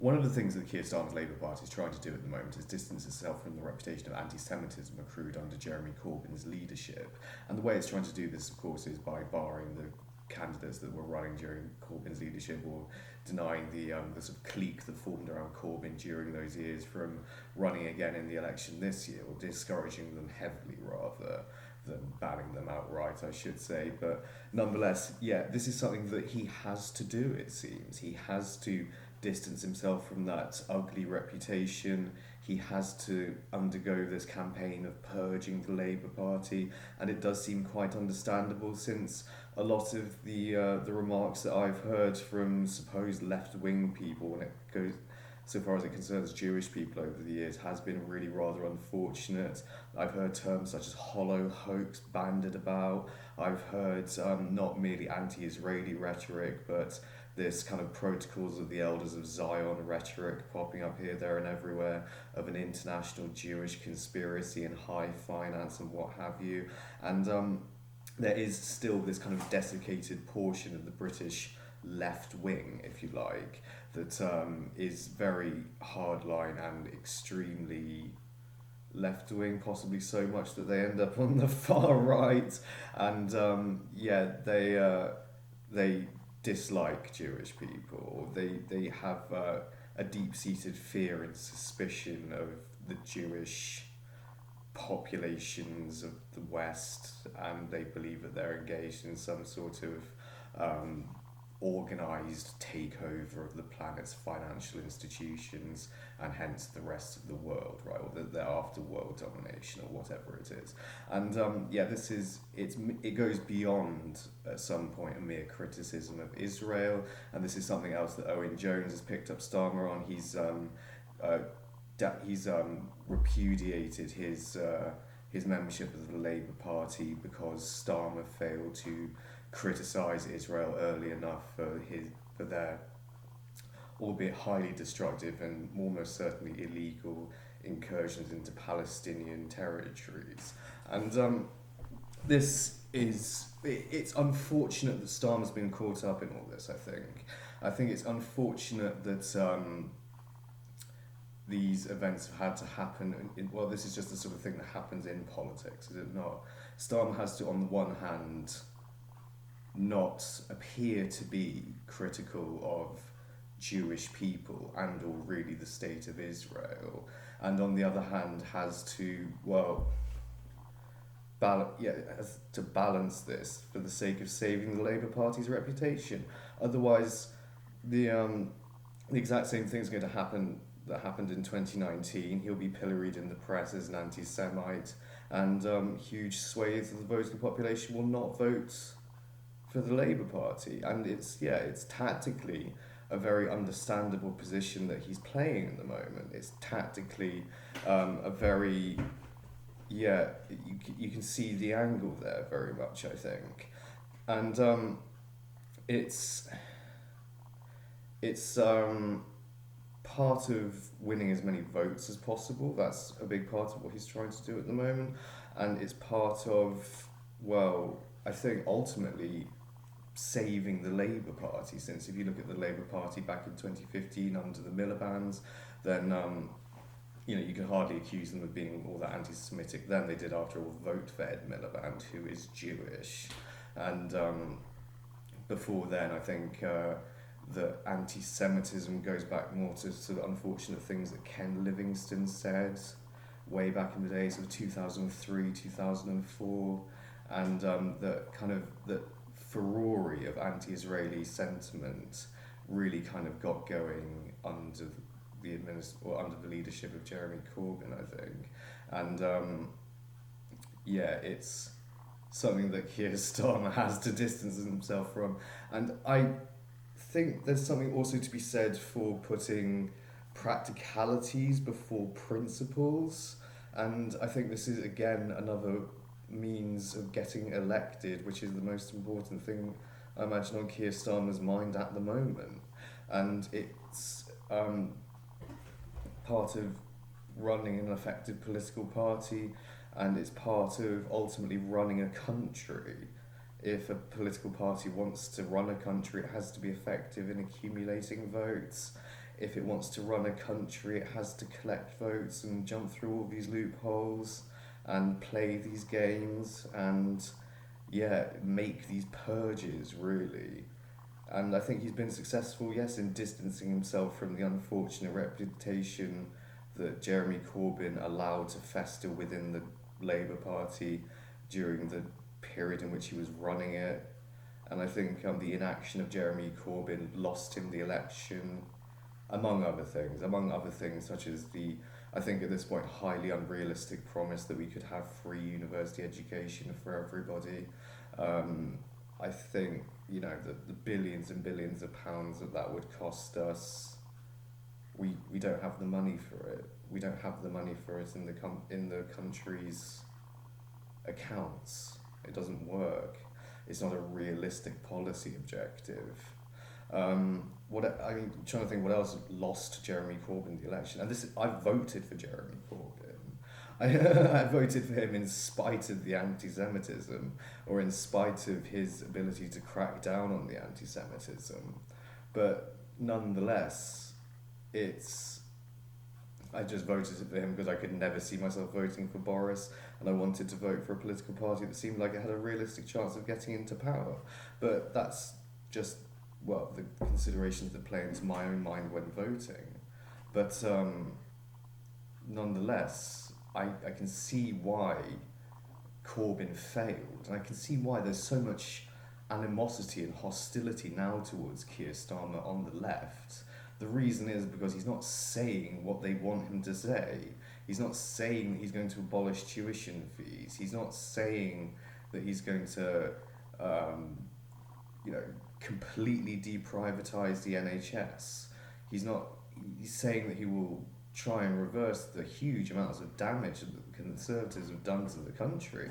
One of the things that Keir Starmer's Labour Party is trying to do at the moment is distance itself from the reputation of antisemitism accrued under Jeremy Corbyn's leadership. And the way it's trying to do this, of course, is by barring the candidates that were running during Corbyn's leadership, or denying the sort of clique that formed around Corbyn during those years from running again in the election this year, or discouraging them heavily rather than banning them outright, I should say. But nonetheless, yeah, this is something that he has to do, it seems. He has to distance himself from that ugly reputation. He has to undergo this campaign of purging the Labour Party, and it does seem quite understandable, since a lot of the remarks that I've heard from supposed left-wing people, when it goes so far as it concerns Jewish people over the years, has been really rather unfortunate. I've heard terms such as hollow hoax bandied about. I've heard not merely anti-Israeli rhetoric, but this kind of protocols of the elders of Zion rhetoric popping up here, there and everywhere, of an international Jewish conspiracy and high finance and what have you. And there is still this kind of desiccated portion of the British left wing, if you like, that is very hardline and extremely left wing, possibly so much that they end up on the far right. And they dislike Jewish people. They have a deep-seated fear and suspicion of the Jewish populations of the West, and they believe that they're engaged in some sort of organised takeover of the planet's financial institutions, and hence the rest of the world, right? Or that they're after world domination or whatever it is. And it goes beyond at some point a mere criticism of Israel, and this is something else that Owen Jones has picked up Starmer on. He's repudiated his membership of the Labour Party because Starmer failed to criticise Israel early enough for their, albeit highly destructive and almost certainly illegal, incursions into Palestinian territories. And it's unfortunate that Starmer's been caught up in all this. I think it's unfortunate that these events have had to happen. Well, this is just the sort of thing that happens in politics, is it not? Starmer has to, on the one hand, not appear to be critical of Jewish people and or really the state of Israel, and on the other hand has to, has to balance this for the sake of saving the Labour Party's reputation. Otherwise, the exact same thing is going to happen that happened in 2019. He'll be pilloried in the press as an anti-Semite, and huge swathes of the voting population will not vote for the Labour Party. And it's tactically a very understandable position that he's playing at the moment. It's tactically a very, you can see the angle there very much, I think. And it's part of winning as many votes as possible. That's a big part of what he's trying to do at the moment. And it's part of, I think ultimately saving the Labour Party, since if you look at the Labour Party back in 2015 under the Miliband's, then you can hardly accuse them of being all that anti-Semitic then. They did, after all, vote for Ed Miliband, who is Jewish. And before then, I think that anti-Semitism goes back more to sort of unfortunate things that Ken Livingstone said way back in the days of 2003, 2004, and that furore of anti-Israeli sentiment really kind of got going under the leadership of Jeremy Corbyn, I think. And it's something that Keir Starmer has to distance himself from. And I think there's something also to be said for putting practicalities before principles, and I think this is again another means of getting elected, which is the most important thing I imagine on Keir Starmer's mind at the moment. And it's part of running an effective political party, and it's part of ultimately running a country. If a political party wants to run a country, it has to be effective in accumulating votes. if it wants to run a country, it has to collect votes and jump through all these loopholes and play these games and, yeah, make these purges, really. And I think he's been successful, yes, in distancing himself from the unfortunate reputation that Jeremy Corbyn allowed to fester within the Labour Party during the period in which he was running it. And I think the inaction of Jeremy Corbyn lost him the election, among other things such as the, I think at this point, highly unrealistic promise that we could have free university education for everybody. I think, the billions and billions of pounds that would cost us, we don't have the money for it. We don't have the money for it in the country's accounts. It doesn't work. It's not a realistic policy objective. I'm trying to think what else lost Jeremy Corbyn the election. And I voted for Jeremy Corbyn. I voted for him in spite of the anti-Semitism, or in spite of his ability to crack down on the anti-Semitism. But nonetheless, I just voted for him because I could never see myself voting for Boris, and I wanted to vote for a political party that seemed like it had a realistic chance of getting into power. But that's just, the considerations that play into my own mind when voting. But nonetheless, I can see why Corbyn failed, and I can see why there's so much animosity and hostility now towards Keir Starmer on the left. The reason is because he's not saying what they want him to say. He's not saying that he's going to abolish tuition fees. He's not saying that he's going to, completely deprivatise the NHS. He's saying that he will try and reverse the huge amounts of damage that the Conservatives have done to the country.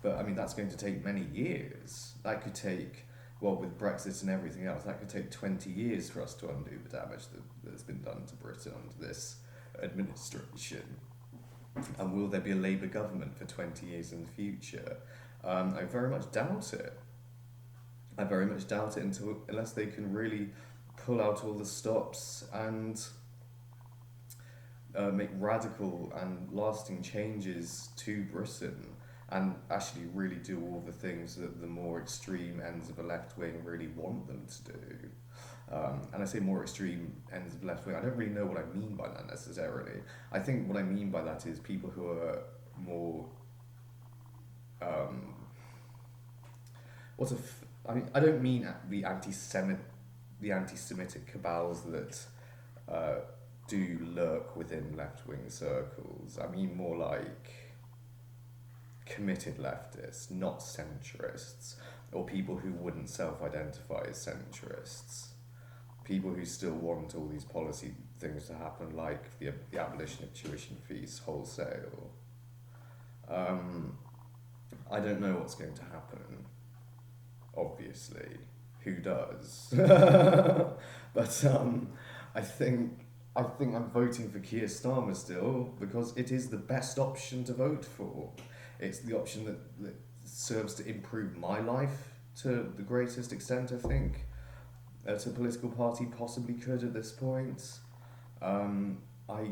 But, that's going to take many years. That could take, with Brexit and everything else, that could take 20 years for us to undo the damage that's been done to Britain under this administration. And will there be a Labour government for 20 years in the future? I very much doubt it. I very much doubt it unless they can really pull out all the stops and make radical and lasting changes to Britain, and actually really do all the things that the more extreme ends of the left wing really want them to do. And I say more extreme ends of the left wing, I don't really know what I mean by that necessarily. I think what I mean by that is people who are more... I don't mean the anti-Semitic cabals that do lurk within left-wing circles. I mean more like committed leftists, not centrists, or people who wouldn't self-identify as centrists. People who still want all these policy things to happen, like the abolition of tuition fees wholesale. I don't know what's going to happen, obviously. Who does? But I think I'm voting for Keir Starmer still, because it is the best option to vote for. It's the option that serves to improve my life to the greatest extent, I think, a political party possibly could at this point. I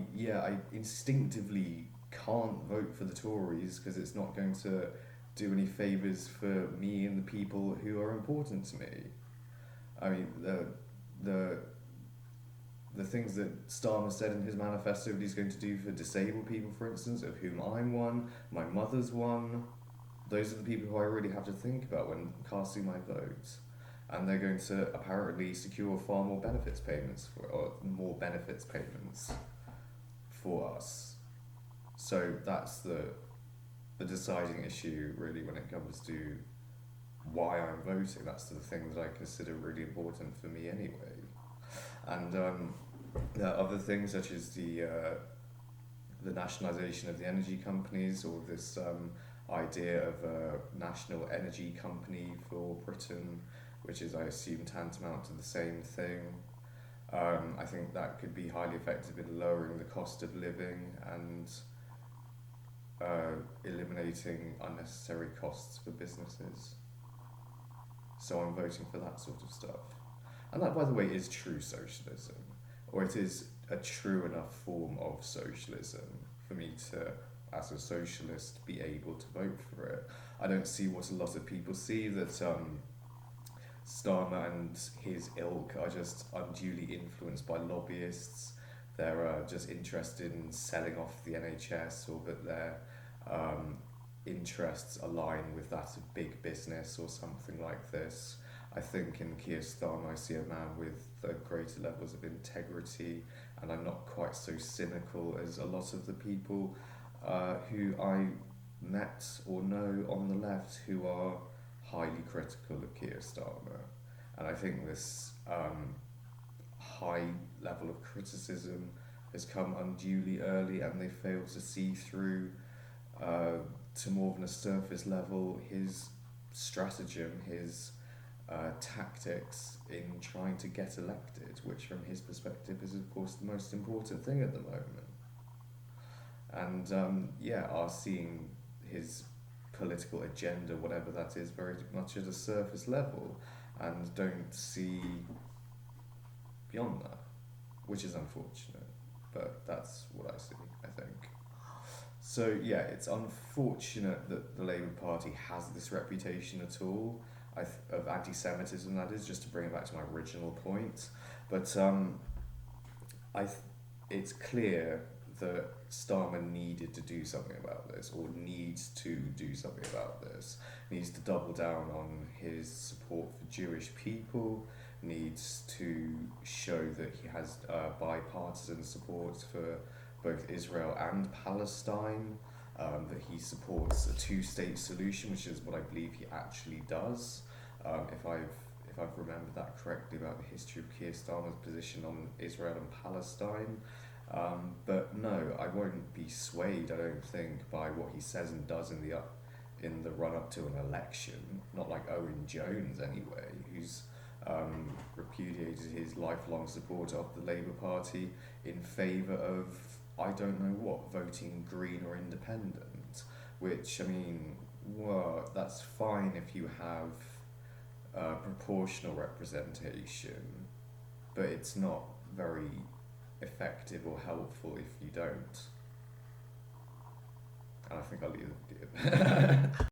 instinctively can't vote for the Tories because it's not going to do any favours for me and the people who are important to me. I mean, the things that Starmer said in his manifesto that he's going to do for disabled people, for instance, of whom I'm one, my mother's one, those are the people who I really have to think about when casting my vote. And they're going to apparently secure far more benefits payments for us. So that's the deciding issue, really, when it comes to why I'm voting. That's the thing that I consider really important for me anyway. And there are other things such as the nationalisation of the energy companies, or this idea of a national energy company for Britain, which is, I assume, tantamount to the same thing. I think that could be highly effective in lowering the cost of living and eliminating unnecessary costs for businesses. So I'm voting for that sort of stuff. And that, by the way, is true socialism. or it is a true enough form of socialism for me to, as a socialist, be able to vote for it. I don't see what a lot of people see, that Starmer and his ilk are just unduly influenced by lobbyists. They're just interested in selling off the NHS, or that their interests align with that of big business or something like this. I think in Keir Starmer I see a man with greater levels of integrity, and I'm not quite so cynical as a lot of the people who I met or know on the left who are highly critical of Keir Starmer. And I think this high level of criticism has come unduly early, and they fail to see through to more than a surface level his stratagem, his tactics in trying to get elected, which from his perspective is of course the most important thing at the moment. And are seeing his political agenda, whatever that is, very much at a surface level, and don't see beyond that, which is unfortunate, but that's what I see, I think. So yeah, it's unfortunate that the Labour Party has this reputation at all, of anti-Semitism, that is, just to bring it back to my original point. But it's clear that Starmer needed to do something about this, or needs to do something about this. Needs to double down on his support for Jewish people, needs to show that he has bipartisan support for both Israel and Palestine, that he supports a two-state solution, which is what I believe he actually does. If I've remembered that correctly about the history of Keir Starmer's position on Israel and Palestine. But no, I won't be swayed, I don't think, by what he says and does in the run-up to an election. Not like Owen Jones, anyway, who's repudiated his lifelong support of the Labour Party in favour of, I don't know what, voting Green or Independent. Which, I mean, well, that's fine if you have proportional representation, but it's not very effective or helpful if you don't. And I think I'll leave it.